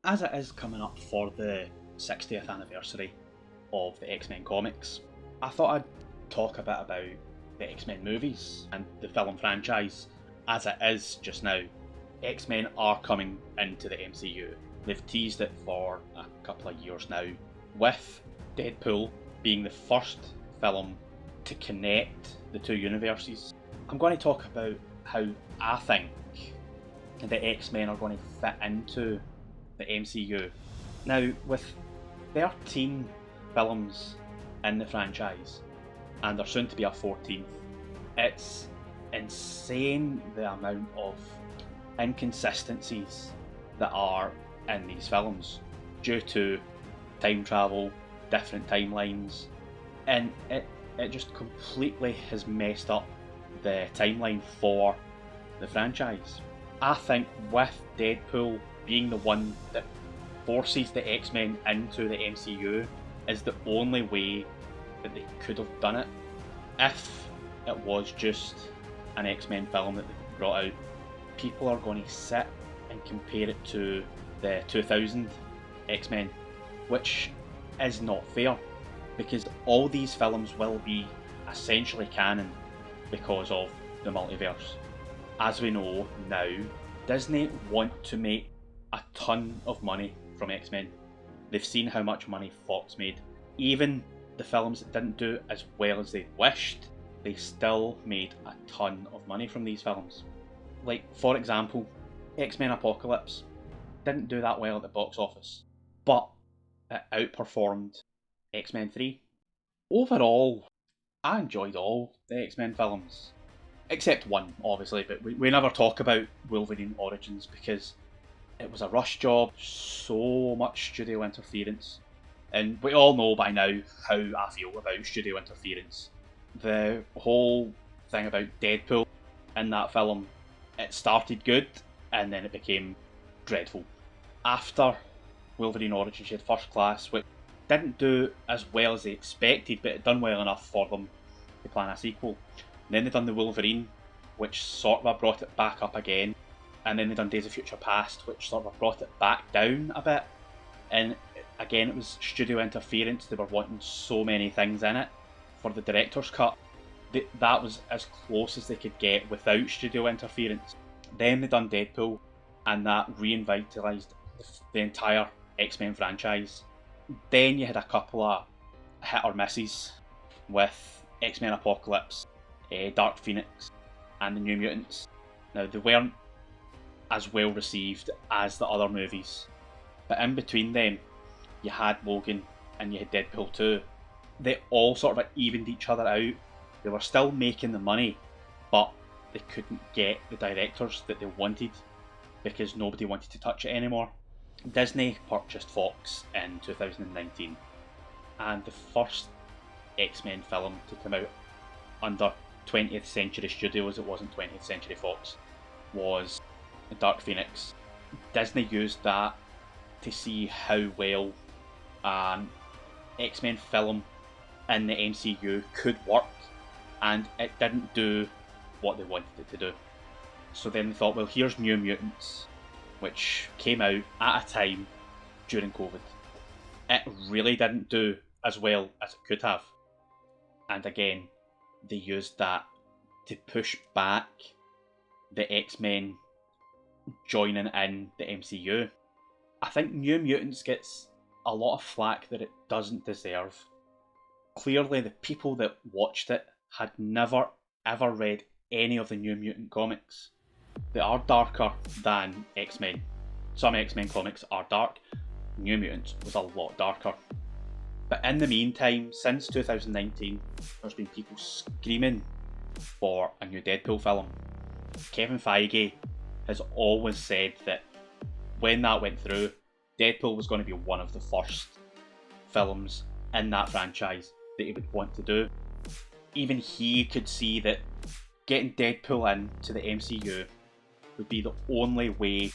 As it is coming up for the 60th anniversary of the X-Men comics, I thought I'd talk a bit about the X-Men movies and the film franchise as it is just now. X-Men are coming into the MCU. They've teased it for a couple of years now, with Deadpool being the first film to connect the two universes. I'm going to talk about how I think the X-Men are going to fit into the MCU. Now, with 13 films in the franchise, and there's soon to be a 14th, it's insane the amount of inconsistencies that are in these films due to time travel, different timelines, and it just completely has messed up the timeline for the franchise. I think with Deadpool being the one that forces the X-Men into the MCU is the only way that they could have done it. If it was just an X-Men film that they brought out, people are going to sit and compare it to the 2000 X-Men, which is not fair, because all these films will be essentially canon because of the multiverse. As we know now, Disney want to make a ton of money from X-Men. They've seen how much money Fox made. Even the films that didn't do as well as they wished, they still made a ton of money from these films. Like, for example, X-Men Apocalypse didn't do that well at the box office, but it outperformed X-Men 3. Overall, I enjoyed all the X-Men films, except one, obviously, but we never talk about Wolverine Origins because it was a rush job, so much studio interference, and we all know by now how I feel about studio interference. The whole thing about Deadpool in that film, it started good and then it became dreadful. After Wolverine Origins, you had First Class, which didn't do as well as they expected, but it done well enough for them to plan a sequel. And then they done the Wolverine, which sort of brought it back up again. And then they done Days of Future Past, which sort of brought it back down a bit. And again, it was studio interference. They were wanting so many things in it for the director's cut. That was as close as they could get without studio interference. Then they done Deadpool, and that revitalised the entire X-Men franchise. Then you had a couple of hit or misses with X-Men Apocalypse, Dark Phoenix, and the New Mutants. Now, they weren't as well received as the other movies, but in between them, you had Logan and you had Deadpool 2. They all sort of evened each other out. They were still making the money, but they couldn't get the directors that they wanted because nobody wanted to touch it anymore. Disney purchased Fox in 2019, and the first X-Men film to come out under 20th Century Studios, it wasn't 20th Century Fox, was Dark Phoenix. Disney used that to see how well an X-Men film in the MCU could work, and it didn't do what they wanted it to do. So then they thought, well, here's New Mutants, which came out at a time during COVID. It really didn't do as well as it could have. And again, they used that to push back the X-Men joining in the MCU. I think New Mutants gets a lot of flack that it doesn't deserve. Clearly, the people that watched it had never ever read any of the New Mutant comics. They are darker than X-Men. Some X-Men comics are dark. New Mutants was a lot darker. But in the meantime, since 2019, there's been people screaming for a new Deadpool film. Kevin Feige has always said that when that went through, Deadpool was going to be one of the first films in that franchise that he would want to do. Even he could see that getting Deadpool into the MCU would be the only way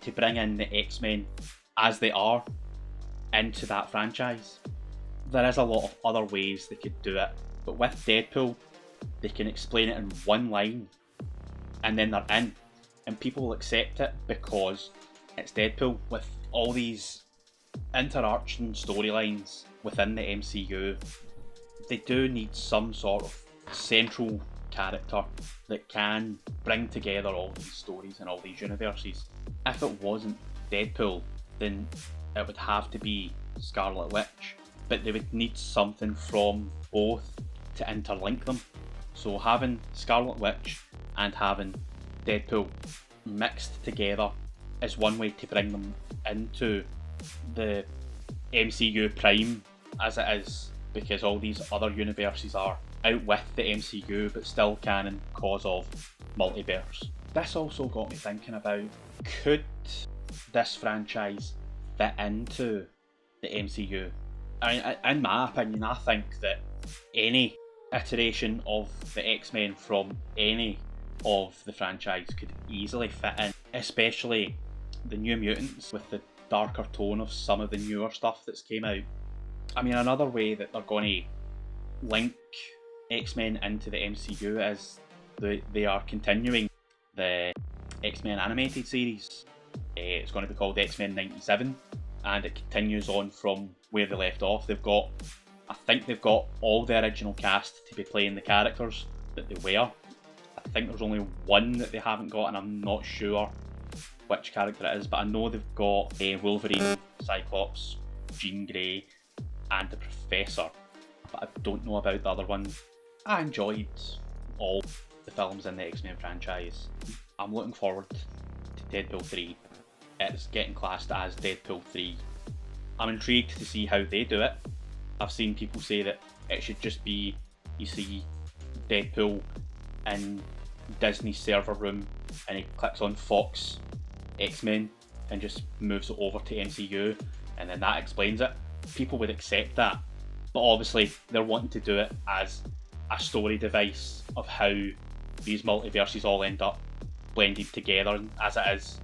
to bring in the X-Men as they are into that franchise. There is a lot of other ways they could do it, but with Deadpool, they can explain it in one line and then they're in, and people will accept it because it's Deadpool with all these interarching storylines within the MCU, they do need some sort of central character that can bring together all these stories and all these universes. If it wasn't Deadpool, then it would have to be Scarlet Witch, but they would need something from both to interlink them. So having Scarlet Witch and having Deadpool mixed together is one way to bring them into the MCU prime as it is, because all these other universes are out with the MCU but still canon cause of multiverse. This also got me thinking about, could this franchise fit into the MCU? In my opinion, I think that any iteration of the X-Men from any of the franchise could easily fit in, especially the New Mutants with the darker tone of some of the newer stuff that's came out. I mean, another way that they're going to link X-Men into the MCU is they are continuing the X-Men animated series. It's going to be called X-Men 97, and it continues on from where they left off. I think they've got all the original cast to be playing the characters that they were. I think there's only one that they haven't got, and I'm not sure which character it is, but I know they've got Wolverine, Cyclops, Jean Grey, and the Professor, but I don't know about the other one. I enjoyed all the films in the X-Men franchise. I'm looking forward to Deadpool 3. It's getting classed as Deadpool 3. I'm intrigued to see how they do it. I've seen people say that it should just be, you see Deadpool in Disney's server room and he clicks on Fox X-Men and just moves it over to MCU, and then that explains it. People would accept that, but obviously they're wanting to do it as a story device of how these multiverses all end up blended together as it is.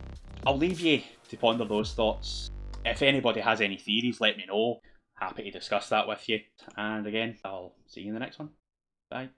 I'll leave you to ponder those thoughts. If anybody has any theories, let me know. Happy to discuss that with you. And again, I'll see you in the next one. Bye.